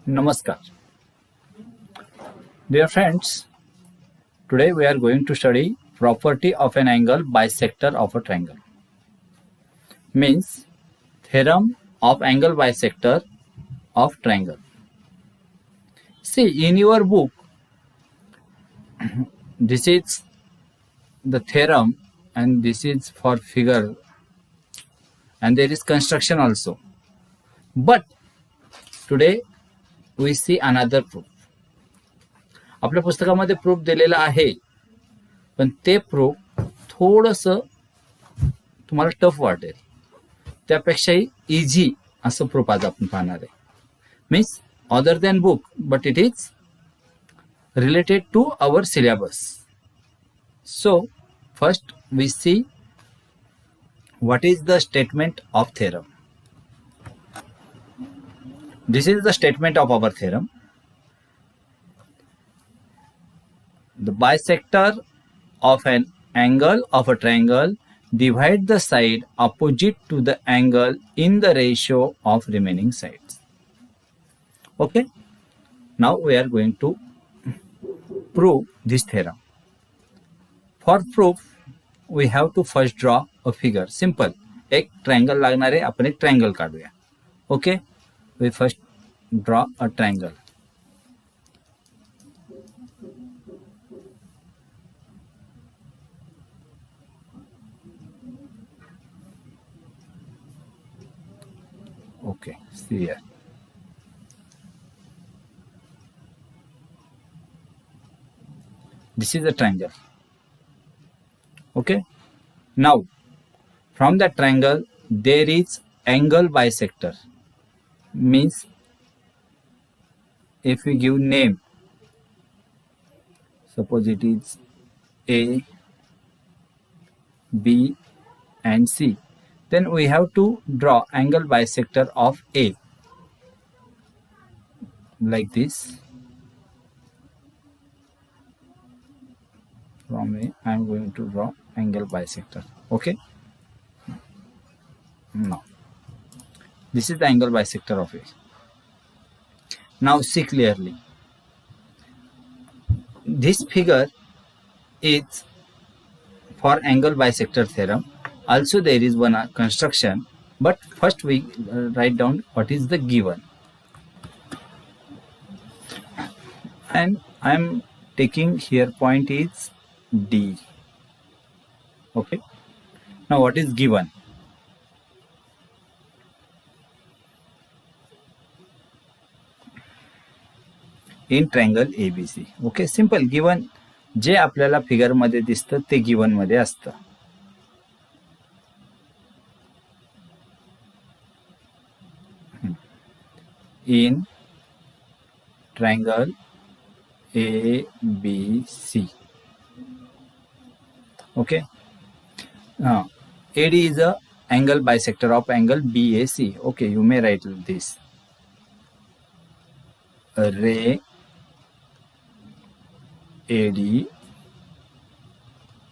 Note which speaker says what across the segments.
Speaker 1: Namaskar. Dear friends, today we are going to study property of an angle bisector of a triangle. Means theorem of angle bisector of triangle. See, in your book, this is the theorem and this is for figure and there is construction also. But today we see another proof. आपल्या पुस्तकामध्ये proof दिलेला आहे, पण ते proof थोडंसं तुम्हाला tough वाटेल, त्यापेक्षाही इझी असं प्रूफ आज आपण पाहणार आहे. Means other than book, but it is related to our syllabus. So first we see what is the statement of theorem. This is the statement of our theorem. The bisector of an angle of a triangle divide the side opposite to the angle in the ratio of remaining sides. Okay, now we are going to prove this theorem. For proof we have to first draw a figure. Simple. एक triangle लागणार आहे, आपण एक triangle काढूया. Okay, we first draw a triangle. Okay, see here. This is a triangle. Okay, now from that triangle there is angle bisector. Means if we give name, suppose it is A, B and C, then we have to draw angle bisector of A like this. From A I am going to draw angle bisector. Okay, now this is the angle bisector of A. Now see clearly, this figure is for angle bisector theorem. Also there is one construction, but first we write down what is the given, and I am taking here point is D. Okay, now what is given? In triangle ABC. Okay, simple. Given जे आपल्याला figure मध्ये दिसतं ते given मध्ये असतं. In triangle ABC. Okay, AD is a angle bisector of angle BAC. Okay, you may write this. Ray AD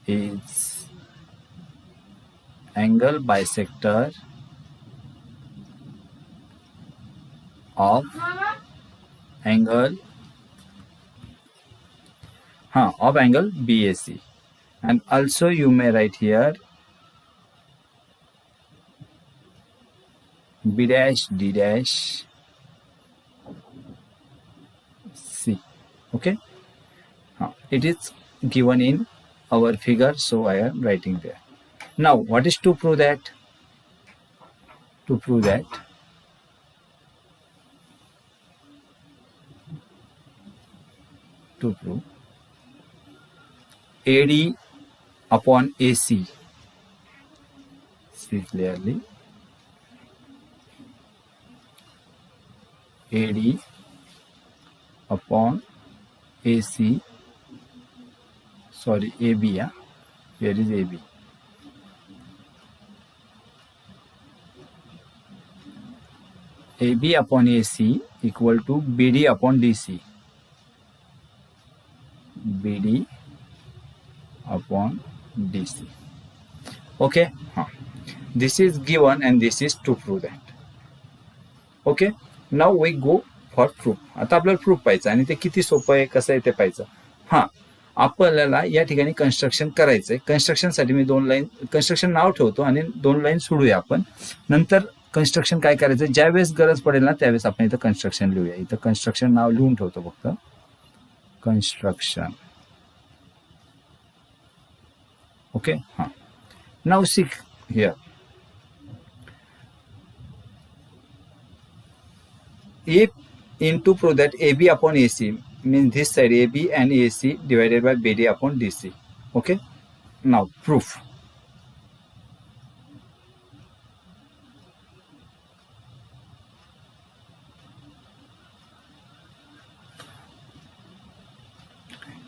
Speaker 1: is angle bisector of angle BAC, and also you may write here B dash D dash C. Okay, it is given in our figure, so I am writing there. Now what is to prove that? To prove that AD upon AC. See clearly, AD upon AC, sorry, AB, yeah? Here is AB. AB upon AC equal to BD upon DC. BD upon DC. Okay, this is given and this is to prove that. Okay, now we go for proof. आता आपल्याला proof पाहिजे आणि ते किती सोपं आहे कसं आहे ते पाहिजे. हां, आपल्याला या ठिकाणी कन्स्ट्रक्शन करायचं आहे. कन्स्ट्रक्शनसाठी मी 2 लाईन कन्स्ट्रक्शन नाव ठेवतो आणि 2 लाईन सोडूया आपण. नंतर कन्स्ट्रक्शन काय करायचं ज्या वेळेस गरज पडेल ना त्यावेळेस आपण इथं कन्स्ट्रक्शन लिहूया. इथं कन्स्ट्रक्शन नाव लिहून ठेवतो फक्त कन्स्ट्रक्शन. ओके. हां, now seek here. If into prove that AB upon AC means this side AB and AC divided by BD upon DC. Okay. Now proof.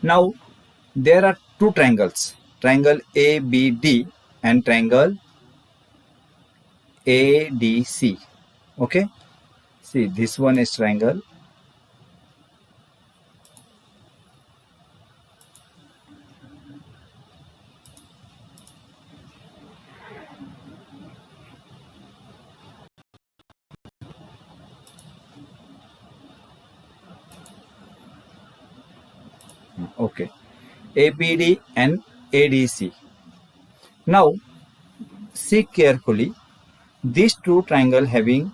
Speaker 1: Now there are two triangles, triangle ABD and triangle ADC. Okay. See, this one is triangle. Okay. ABD and ADC. Now, see carefully. These two triangle having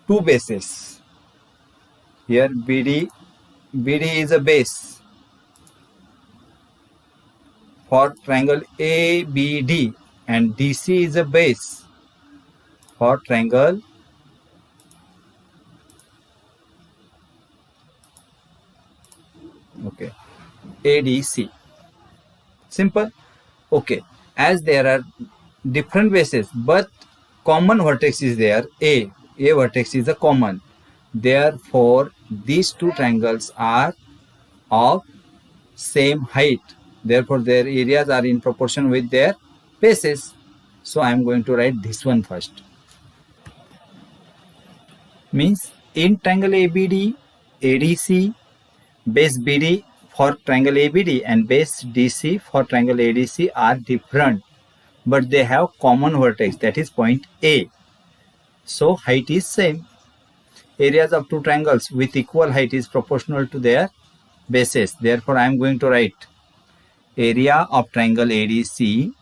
Speaker 1: two bases. Here BD is a base for triangle ABD and DC is a base for triangle okay ADC. Simple. Okay, as there are different bases but common vertex is there. A vertex is a common. Therefore, these two triangles are of same height. Therefore, their areas are in proportion with their bases. So, I am going to write this one first. Means in triangle ABD, ADC, base BD for triangle ABD and base DC for triangle ADC are different. But they have common vertex, that is point A. So height is same. Areas of two triangles with equal height is proportional to their bases. Therefore, I am going to write area of triangle ADC,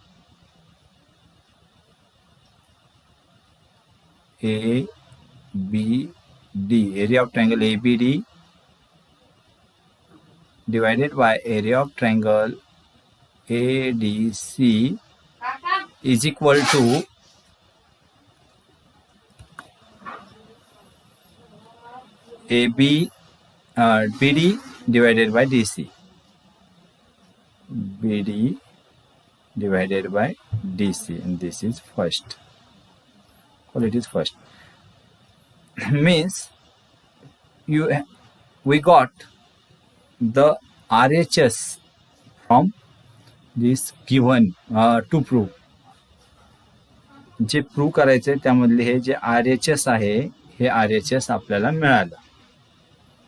Speaker 1: ABD, area of triangle ABD divided by area of triangle ADC is equal to BD divided by DC. BD divided by DC, and this is first. Well, it is first. Means we got the RHS from this given to prove. J prove करायचं आहे त्यामधले हे जे RHS आहे हे RHS आपल्याला मिळालं.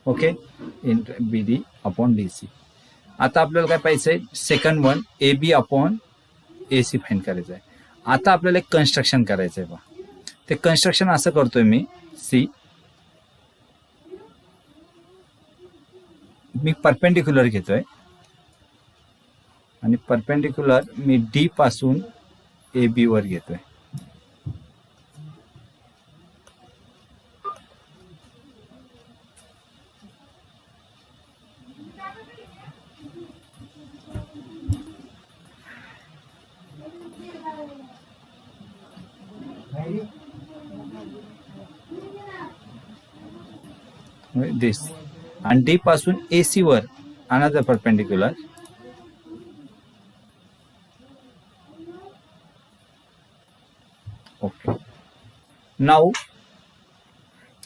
Speaker 1: Okay, इन BD upon DC. आता आपल्याला काय पाहिजे second one AB upon AC find करायचं आहे. आता आपल्याला एक कन्स्ट्रक्शन करायचं आहे. ते कन्स्ट्रक्शन असं करतोय मी. मी परपेंडिक्युलर घेतोय आणि परपेंडिक्युलर मी D पासून AB वर घेतोय. this and D पासून AC were another perpendicular. Okay, now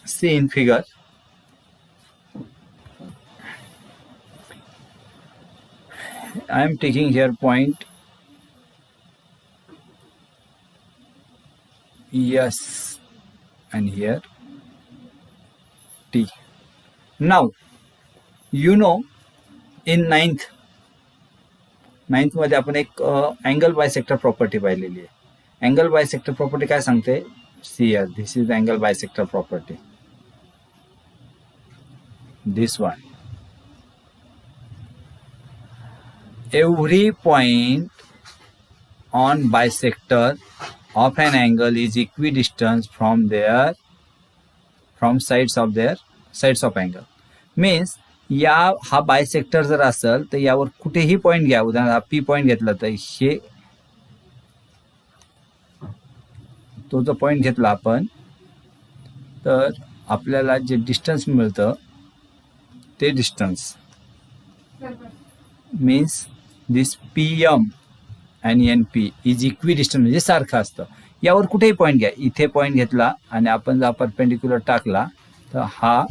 Speaker 1: see in figure. I am taking here point S and here T. Now you know in ninth मध्ये आपण एक अँगल बायसेक्टर प्रॉपर्टी पाहिलेली आहे. Angle bisector property काय सांगते? See here, this is angle bisector property. this one. Every point on bisector of an angle is equidistant from sides of angle. Means या हा bisector जर असेल तर यावर कुठेही पॉईंट घ्या, उदाहरणार्थ हा पी पॉईंट घेतला तर हे तो जो पॉईंट घेतला आपण तर आपल्याला जे डिस्टन्स मिळतं ते distance means this P M आणि एन पी इज इक्विडिस्टन्स म्हणजे सारखं असतं. यावर कुठेही पॉईंट घ्या, इथे पॉईंट घेतला आणि आपण जर परपेंडिक्युलर टाकला तर हा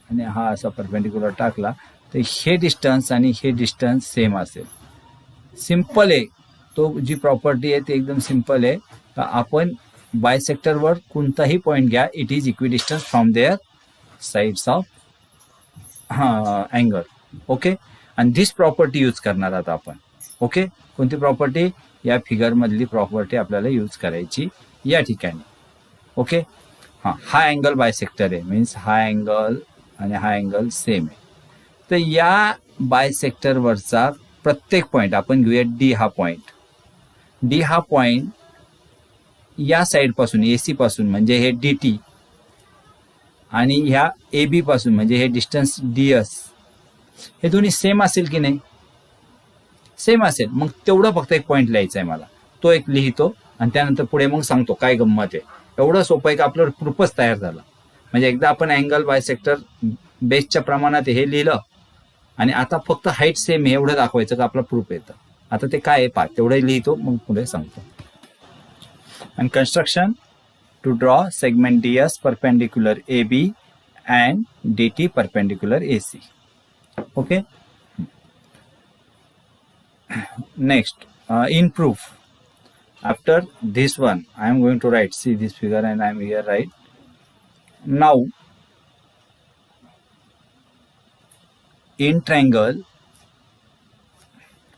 Speaker 1: आणि हा असा परपेंडिक्युलर टाकला तर हे डिस्टन्स आणि हे डिस्टन्स सेम असेल. सिम्पल आहे, तो जी प्रॉपर्टी आहे ती एकदम सिम्पल आहे. तर आपण बायसेक्टरवर कोणताही पॉईंट घ्या, it is equidistance from their sides of angle. Okay, आणि दिस प्रॉपर्टी यूज करणार आहात आपण. ओके, कोणती प्रॉपर्टी? या फिगरमधली प्रॉपर्टी आपल्याला यूज करायची या ठिकाणी. ओके, हा अँगल बायसेक्टर आहे, मीन्स हा अँगल आणि हा अँगल सेम आहे. तर या बायसेक्टरवरचा प्रत्येक पॉईंट आपण घेऊया डी हा पॉईंट. डी हा पॉईंट या साईडपासून एसी पासून म्हणजे हे डी टी आणि ह्या ए बी पासून म्हणजे हे डिस्टन्स डी एस, हे दोन्ही सेम असेल की नाही? सेम असेल. मग तेवढं फक्त एक पॉईंट लिहायचा आहे मला, तो एक लिहितो आणि त्यानंतर पुढे मग सांगतो काय गंमत आहे. एवढं सोपं आहे की आपलं प्रूफच तयार झाला. म्हणजे एकदा आपण अँगल बायसेक्टर बेसच्या प्रमाणात हे लिहिलं आणि आता फक्त हाईट सेम आहे एवढं दाखवायचं का आपला प्रूफ येतं. आता ते काय आहे पहा, तेवढं लिहितो मग पुढे सांगतो. आणि construction to draw segment D S perpendicular A B and D T perpendicular A C. Okay, next in proof, after this one I am going to write, see this figure and I am here, right? Now in triangle,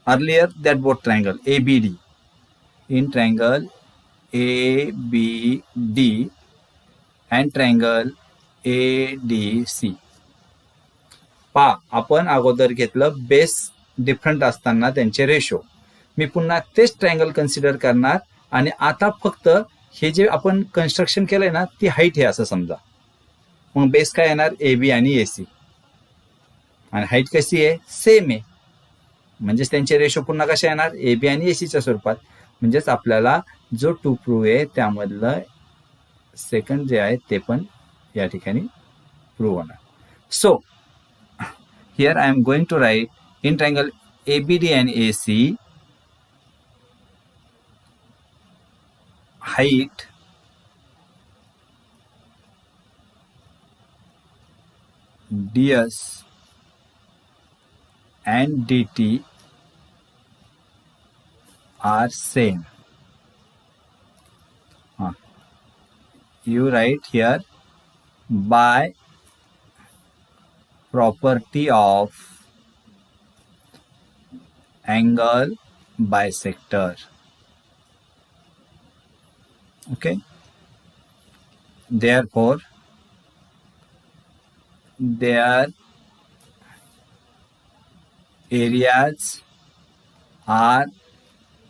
Speaker 1: earlier that both triangle ABD, in triangle ABD and triangle ADC, पा आपण अगोदर घेतलं base different असताना त्यांचे ratio. मी पुन्हा तेच triangle consider करणार आणि आता फक्त हे जे आपण कन्स्ट्रक्शन केलंय ना ती हाईट आहे असं समजा. मग बेस काय येणार? ए बी आणि ए सी, आणि हाईट कशी आहे? सेम आहे. म्हणजेच त्यांचे रेशो पुन्हा कशा येणार? ए बी आणि ए सीच्या स्वरूपात. म्हणजेच आपल्याला जो टू प्रूव्ह आहे त्यामधलं सेकंड जे आहे ते पण या ठिकाणी प्रूव्ह होणार. So here I am going to write in triangle ABD and AC, height DS and DT are same. You write here by property of angle bisector. Okay, therefore their areas are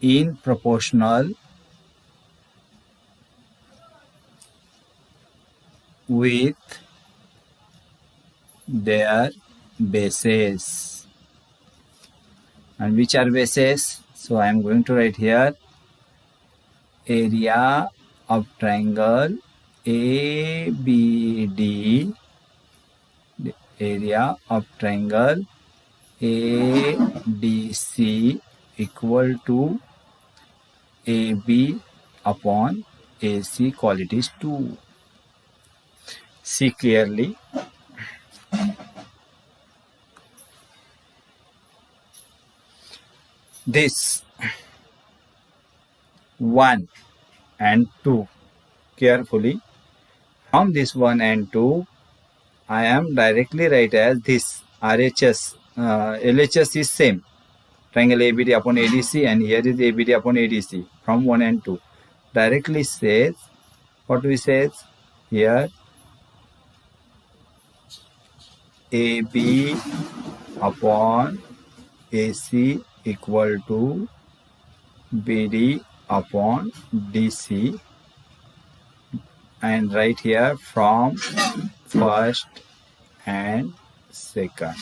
Speaker 1: in proportional with their bases. And which are bases? So I am going to write here area of triangle ABD, area of triangle ADC equal to AB upon AC, qualities 2. See clearly. This 1 and 2 carefully. From this 1 and 2 I am directly write as this RHS. LHS is same, triangle ABD upon ADC, and here is ABD upon ADC. From 1 and 2 directly says what we says here, AB upon AC equal to BD upon DC, and right here from first and second.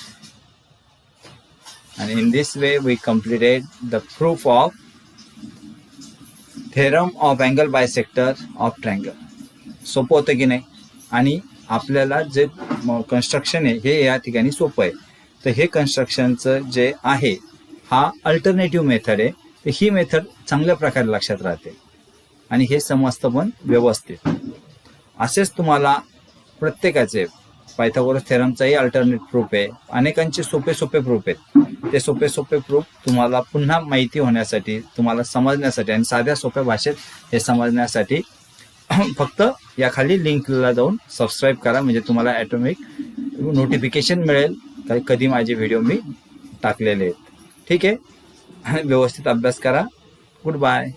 Speaker 1: And in this way we completed the proof of theorem of angle bisector of triangle. सोपं होतं की नाही. आणि आपल्याला जे construction आहे हे या ठिकाणी सोपं आहे. तर हे कन्स्ट्रक्शनचं जे आहे हा अल्टरनेटिव्ह मेथड आहे. तर ही मेथड चांगल्या प्रकारे लक्षात राहते आणि हे समजतं पण व्यवस्थित. असेच तुम्हाला प्रत्येकाचे पायथागोरस थेरमचाही अल्टरनेट प्रूफ आहे. अनेकांचे सोपे सोपे प्रूफ आहेत. ते सोपे सोपे प्रूफ तुम्हाला पुन्हा माहिती होण्यासाठी, तुम्हाला समजण्यासाठी आणि साध्या सोप्या भाषेत हे समजण्यासाठी फक्त या खाली लिंकला जाऊन सबस्क्राईब करा. म्हणजे तुम्हाला ऑटोमॅटिक नोटिफिकेशन मिळेल कधी माझे व्हिडिओ मी टाकलेले आहेत. ठीक आहे. व्यवस्थित अभ्यास करा. Good bye.